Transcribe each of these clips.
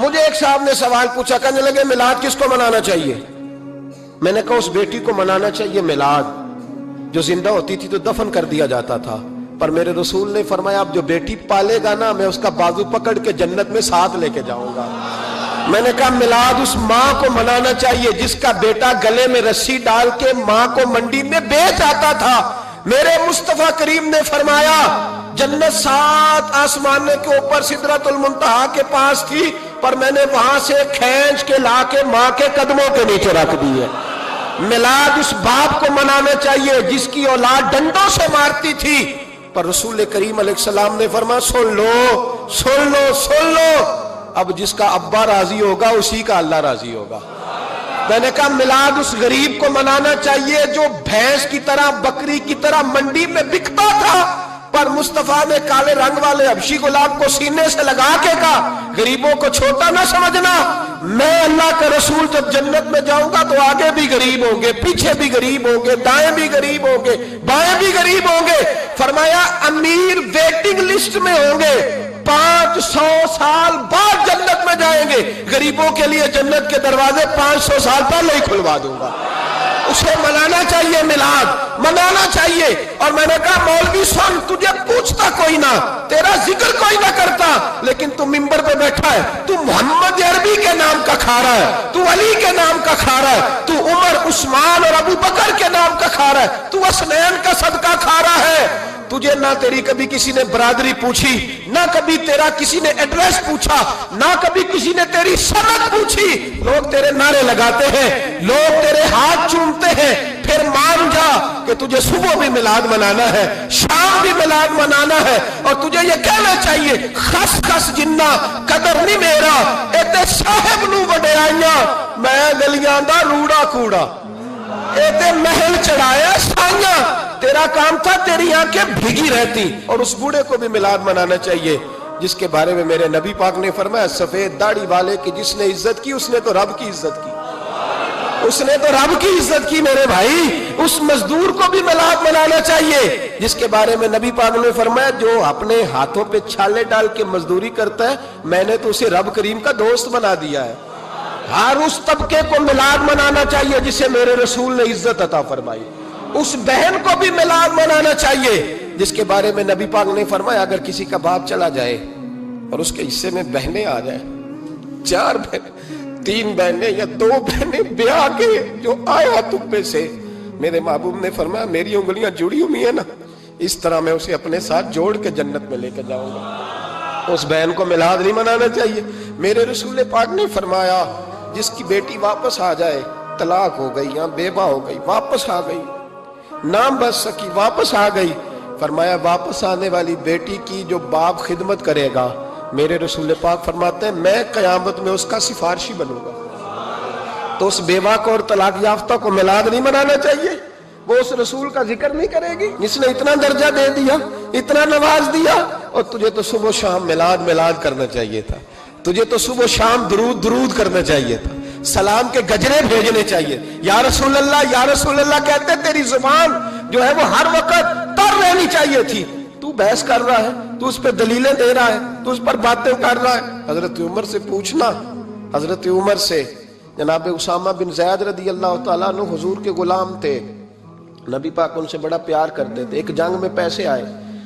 مجھے ایک صاحب نے سوال پوچھا، کہنے لگے میلاد کس کو منانا چاہیے؟ میں نے کہا اس بیٹی کو منانا چاہیے میلاد جو زندہ ہوتی تھی تو دفن کر دیا جاتا تھا، پر میرے رسول نے فرمایا اب جو بیٹی پالے گا نا میں اس کا بازو پکڑ کے جنت میں ساتھ لے کے جاؤں گا۔ میں نے کہا میلاد اس ماں کو منانا چاہیے جس کا بیٹا گلے میں رسی ڈال کے ماں کو منڈی میں بیچ آتا تھا۔ میرے مصطفیٰ کریم نے فرمایا جنت 7 آسمانے کے اوپر سدرۃ المنتہا کے پاس تھی، پر میں نے وہاں سے کھینچ کے لا کے ماں کے قدموں کے نیچے رکھ دی ہے۔ میلاد اس باپ کو منانا چاہیے جس کی اولاد ڈنڈوں سے مارتی تھی، پر رسول کریم علیہ السلام نے فرمایا سن لو سن لو سن لو، اب جس کا ابا راضی ہوگا اسی کا اللہ راضی ہوگا۔ میں نے کہا میلاد اس غریب کو منانا چاہیے جو بھینس کی طرح بکری کی طرح منڈی میں بکتا تھا، پر مصطفیٰ نے کالے رنگ والے حبشی غلام کو سینے سے لگا کے کہا غریبوں کو چھوٹا نہ سمجھنا، میں اللہ کا رسول جب جنت میں جاؤں گا تو آگے بھی غریب ہوں گے، پیچھے بھی غریب ہوں گے، دائیں بھی غریب ہوں گے، بائیں بھی غریب ہوں گے۔ فرمایا امیر ویٹنگ لسٹ میں ہوں گے، 500 سال بعد جنت میں جائیں گے، غریبوں کے لیے جنت کے دروازے 500 سال پہلے ہی کھلوا دوں گا۔ اسے منانا چاہیے، میلاد منانا چاہیے۔ اور میں نے کہا مولوی سن، تجھے پوچھتا کوئی نہ، تیرا ذکر کوئی نہ کرتا، لیکن تو ممبر پہ بیٹھا ہے، تو محمد عربی کے نام کا کھا رہا ہے، تو علی کے نام کا کھا رہا ہے، تو عمر عثمان اور ابو بکر کے نام کا کھا رہا ہے، تو حسنین کا صدقہ کھا رہا ہے۔ تجھے نہ تیری کبھی کسی نے برادری پوچھی، نہ کبھی تیرا کسی نے ایڈریس پوچھا، نہ کبھی کسی نے تیری سند پوچھی۔ لوگ تیرے نعرے لگاتے ہیں، لوگ تیرے ہاتھ چومتے ہیں، پھر مان جا کہ تجھے صبح بھی میلاد منانا ہے، شام بھی میلاد منانا ہے، اور تجھے یہ کہنا چاہیے خس خس جنہ قدر نہیں میرا ایتے صاحب نو وڈیائیاں میں گلیاں دا روڑا کوڑا، ایتے محل چڑھایا سائیاں، تیرا کام تھا تیری آنکھیں بھیگی رہتی۔ اور اس بوڑھے کو بھی میلاد منانا چاہیے جس کے بارے میں میرے نبی پاک نے فرمایا سفید داڑھی والے کی جس نے عزت کی اس نے تو رب کی عزت کی، اس نے تو رب کی عزت کی۔ میرے بھائی اس مزدور کو بھی میلاد منانا چاہیے جس کے بارے میں نبی پاک نے فرمایا جو اپنے ہاتھوں پہ چھالے ڈال کے مزدوری کرتا ہے میں نے تو اسے رب کریم کا دوست بنا دیا ہے۔ ہر اس طبقے کو میلاد منانا چاہیے جسے میرے رسول نے عزت عطا فرمائی۔ اس بہن کو بھی میلاد منانا چاہیے جس کے بارے میں نبی پاک نے فرمایا اگر کسی کا باپ چلا جائے اور اس کے حصے میں بہنیں آ جائیں، 4 بہنیں، 3 بہنیں یا 2 بہنیں بیاہ کے جو آیا تم میں سے، میرے محبوب نے فرمایا میری انگلیاں جڑی ہوئی ہیں نا، اس طرح میں اسے اپنے ساتھ جوڑ کے جنت میں لے کے جاؤں گا۔ اس بہن کو میلاد نہیں منانا چاہیے۔ میرے رسول پاک نے فرمایا جس کی بیٹی واپس آ جائے، طلاق ہو گئی یا بیوہ ہو گئی، واپس آ گئی، نام بچ سکی، واپس آ گئی، فرمایا واپس آنے والی بیٹی کی جو باپ خدمت کرے گا، میرے رسول پاک فرماتے ہیں میں قیامت میں اس کا سفارشی بنوں گا۔ تو اس بیوہ کو اور طلاق یافتہ کو میلاد نہیں منانا چاہیے، وہ اس رسول کا ذکر نہیں کرے گی جس نے اتنا درجہ دے دیا، اتنا نواز دیا۔ اور تجھے تو صبح و شام میلاد میلاد کرنا چاہیے تھا، تجھے تو صبح و شام درود درود کرنا چاہیے تھا، سلام کے گجرے بھیجنے چاہیے، یا رسول اللہ یا رسول اللہ کہتے تیری زبان جو ہے وہ ہر وقت تر رہنی چاہیے تھی۔ تو بحث کر رہا ہے، تو اس پہ دلیلیں دے رہا ہے، تو اس پر باتیں کر رہا ہے۔ حضرت عمر سے پوچھنا، حضرت عمر سے، جناب اسامہ بن زید رضی اللہ تعالیٰ عنہ حضور کے غلام تھے، نبی پاک ان سے بڑا پیار کرتے تھے۔ ایک جنگ میں پیسے آئے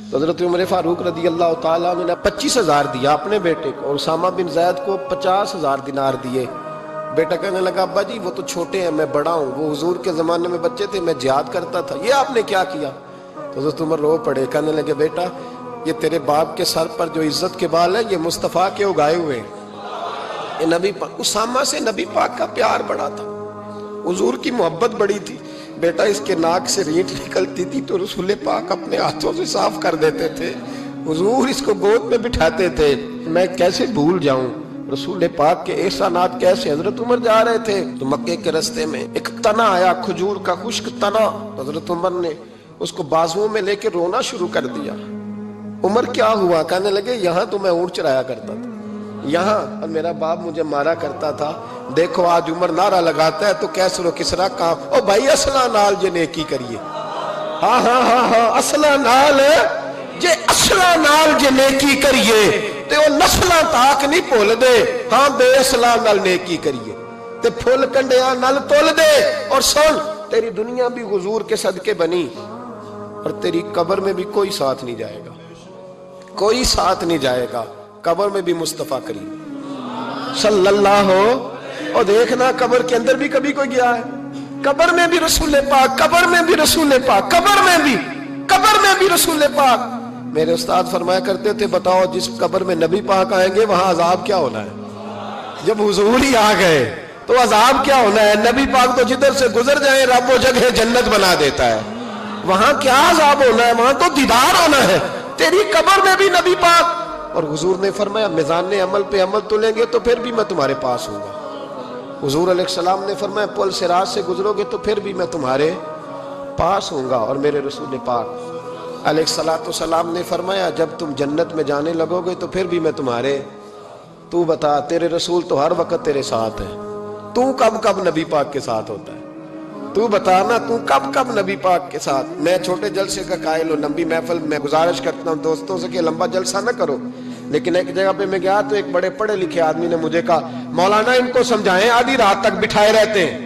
تو حضرت عمر فاروق رضی اللہ تعالیٰ عنہ نے 25,000 دیا اپنے بیٹے کو، اور اسامہ بن زید کو 50,000 دینار دیے۔ بیٹا کہنے لگا ابا جی وہ تو چھوٹے ہیں، میں بڑا ہوں، وہ حضور کے زمانے میں بچے تھے، میں جہاد کرتا تھا، یہ آپ نے کیا کیا؟ تو حضرت عمر رو پڑے، کہنے لگے بیٹا یہ تیرے باپ کے سر پر جو عزت کے بال ہیں یہ مصطفیٰ کے اگائے ہوئے ہیں۔ یہ نبی پاک، اسامہ سے نبی پاک کا پیار بڑا تھا، حضور کی محبت بڑی تھی۔ بیٹا اس کے ناک سے ریٹ نکلتی تھی تو رسول پاک اپنے ہاتھوں سے صاف کر دیتے تھے، حضور اس کو گود میں بٹھاتے تھے۔ میں کیسے بھول جاؤں رسول پاک کے احسانات کیسے۔ حضرت عمر جا رہے تھے تو مکے کے رستے میں ایک تنا آیا، کھجور کا خشک تنا، حضرت عمر نے اس کو بازوؤں میں لے کے رونا شروع کر دیا۔ عمر کیا ہوا؟ کہنے لگے یہاں تو میں اونٹ چرایا کرتا تھا، یہاں اور میرا باپ مجھے مارا کرتا تھا، دیکھو آج عمر نعرہ لگاتا ہے تو کیسر و کسرا کام، او بھائی اصلہ نال جے نیکی کریے، ہاں ہاں ہاں ہاں اصلہ نال جے، اصلہ نال جے نیکی کریے تے وہ نسلاں تاک نہیں بھول دے ہاں بے اسلام نال نیکی کریے تے پھول کنڈیاں نال تول دے. اور سن تیری دنیا بھی حضور کے صدقے بنی اور تیری قبر میں بھی کوئی ساتھ نہیں جائے گا, کوئی ساتھ نہیں جائے گا. قبر میں بھی مصطفیٰ کریم صلی اللہ ہو. اور دیکھنا قبر کے اندر بھی کبھی کوئی گیا ہے؟ قبر میں بھی رسول پاک, قبر میں بھی رسول پاک, قبر میں بھی رسول پاک. میرے استاد فرمایا کرتے تھے بتاؤ جس قبر میں نبی پاک آئیں گے وہاں عذاب کیا ہونا ہے؟ جب حضور ہی آ گئے تو عذاب کیا ہونا ہے؟ نبی پاک تو جدھر سے گزر جائیں رب وہ جگہ جنت بنا دیتا ہے. وہاں کیا عذاب ہونا ہے؟ وہاں تو دیدار ہونا ہے. تیری قبر میں بھی نبی پاک. اور حضور نے فرمایا میزان عمل پہ عمل تولیں گے تو پھر بھی میں تمہارے پاس ہوں گا. حضور علیہ السلام نے فرمایا پل صراط سے گزرو گے تو پھر بھی میں تمہارے پاس ہوں گا. اور میرے رسول پاک علیہ السلام نے فرمایا جب تم جنت میں جانے لگو گے تو پھر بھی میں تمہارے. تو بتا تیرے رسول تو ہر وقت تیرے ساتھ ہے, تو کب نبی پاک کے ساتھ ہوتا ہے؟ تو بتانا تو کب نبی پاک کے ساتھ. میں چھوٹے جلسے کا قائل ہوں, لمبی محفل میں گزارش کرتا ہوں دوستوں سے کہ لمبا جلسہ نہ کرو. لیکن ایک جگہ پہ میں گیا تو ایک بڑے پڑھے لکھے آدمی نے مجھے کہا مولانا ان کو سمجھائیں, آدھی رات تک بٹھائے رہتے ہیں,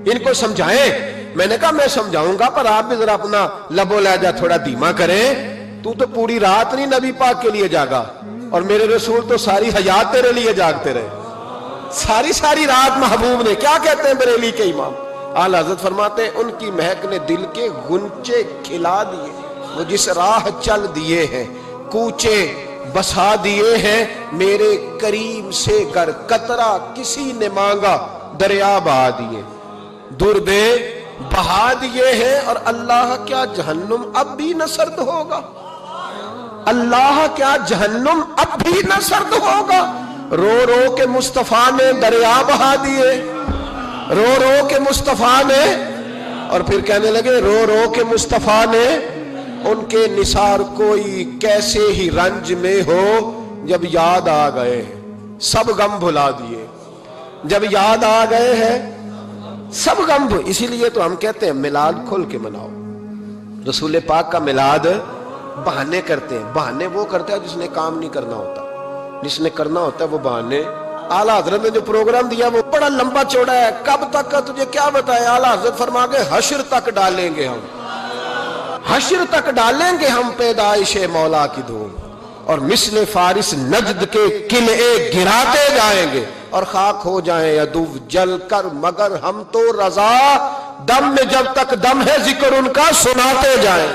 ان کو سمجھائیں. میں نے کہا میں سمجھاؤں گا پر آپ بھی ذرا اپنا لب و لہجہ تھوڑا دھیما کریں. تو پوری رات نہیں نبی پاک کے لیے جاگا اور میرے رسول تو ساری حیات تیرے لیے جاگتے رہے, ساری رات محبوب نے. کیا کہتے ہیں بریلی کے امام اعلی حضرت فرماتے ہیں ان کی مہک نے دل کے غنچے کھلا دیے, وہ جس راہ چل دیے ہیں کوچے بسا دیے ہیں, میرے کریم سے گر قطرہ کسی نے مانگا دریا بہا دیے, دربے بہا دیے ہیں. اور اللہ کیا جہنم اب بھی نہ سرد ہوگا؟ اللہ کیا جہنم اب بھی نہ سرد ہوگا؟ رو رو کے مصطفیٰ نے دریا بہا دیے, رو رو کے مصطفیٰ نے. اور پھر کہنے لگے رو رو کے مصطفیٰ نے ان کے نثار کوئی کیسے ہی رنج میں ہو جب یاد آ گئے سب غم بھلا دیے. جب یاد آ گئے ہیں سب غم. اسی لیے تو ہم کہتے ہیں میلاد کھل کے مناؤ. رسول پاک کا میلاد بہانے کرتے ہیں, بہانے وہ کرتا ہے جس نے کام نہیں کرنا ہوتا, جس نے کرنا ہوتا ہے وہ بہانے. اعلیٰ حضرت نے جو پروگرام دیا وہ بڑا لمبا چوڑا ہے, کب تک کا تجھے کیا بتایا. اعلیٰ حضرت فرما کے حشر تک ڈالیں گے ہم, حشر تک ڈالیں گے ہم پیدائش مولا کی دھوم. اور مثل فارس نجد کے قلعے گراتے جائیں گے اور خاک ہو جائیں عدو جل کر, مگر ہم تو رضا دم میں جب تک دم ہے ذکر ان کا سناتے جائیں.